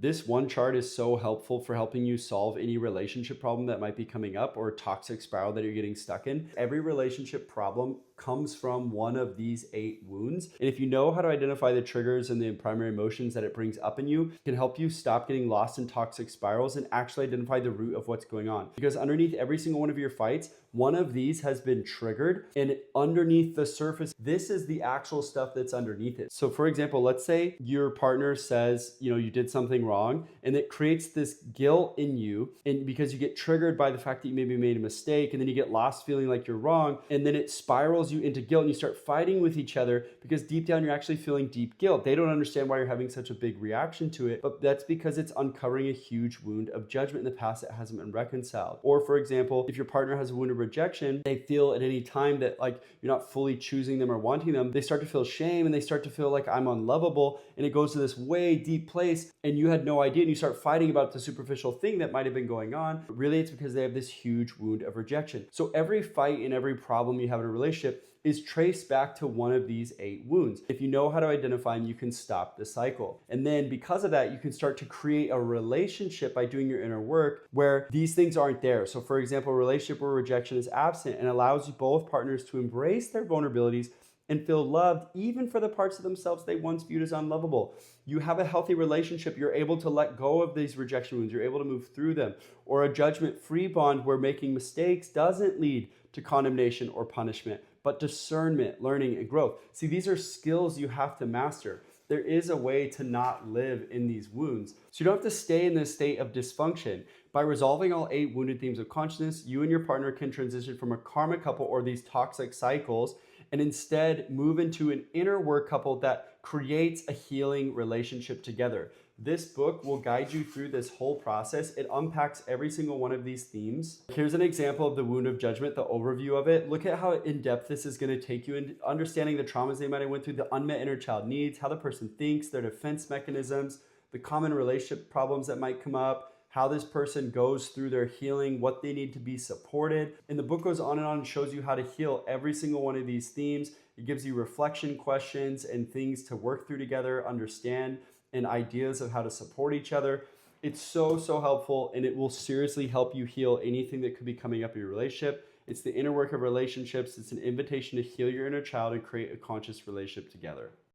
This one chart is so helpful for helping you solve any relationship problem that might be coming up or toxic spiral that you're getting stuck in. Every relationship problem comes from one of these 8 wounds. And if you know how to identify the triggers and the primary emotions that it brings up in you, it can help you stop getting lost in toxic spirals and actually identify the root of what's going on. Because underneath every single one of your fights, one of these has been triggered, and underneath the surface, this is the actual stuff that's underneath it. So for example, let's say your partner says, you did something wrong, and it creates this guilt in you, and because you get triggered by the fact that you maybe made a mistake, and then you get lost feeling like you're wrong, and then it spirals you into guilt, and you start fighting with each other because deep down you're actually feeling deep guilt. They don't understand why you're having such a big reaction to it, but that's because it's uncovering a huge wound of judgment in the past that hasn't been reconciled. Or for example, if your partner has a wound of rejection, they feel at any time that like you're not fully choosing them or wanting them, they start to feel shame and they start to feel like I'm unlovable, and it goes to this way deep place and you had no idea, and you start fighting about the superficial thing that might have been going on. But really it's because they have this huge wound of rejection. So every fight and every problem you have in a relationship is traced back to one of these 8 wounds. If you know how to identify them, you can stop the cycle. And then because of that, you can start to create a relationship by doing your inner work where these things aren't there. So for example, a relationship where rejection is absent and allows you both partners to embrace their vulnerabilities and feel loved even for the parts of themselves they once viewed as unlovable. You have a healthy relationship, you're able to let go of these rejection wounds, you're able to move through them. Or a judgment-free bond where making mistakes doesn't lead to condemnation or punishment, but discernment, learning, and growth. See, these are skills you have to master. There is a way to not live in these wounds. So you don't have to stay in this state of dysfunction. By resolving all 8 wounded themes of consciousness, you and your partner can transition from a karma couple or these toxic cycles and instead move into an inner work couple that creates a healing relationship together. This book will guide you through this whole process. It unpacks every single one of these themes. Here's an example of the wound of judgment, the overview of it. Look at how in depth this is going to take you in understanding the traumas they might have went through, the unmet inner child needs, how the person thinks, their defense mechanisms, the common relationship problems that might come up, how this person goes through their healing, what they need to be supported. And the book goes on and shows you how to heal every single one of these themes. It gives you reflection questions and things to work through together, understand, and ideas of how to support each other. It's so helpful, and it will seriously help you heal anything that could be coming up in your relationship. It's the inner work of relationships. It's an invitation to heal your inner child and create a conscious relationship together.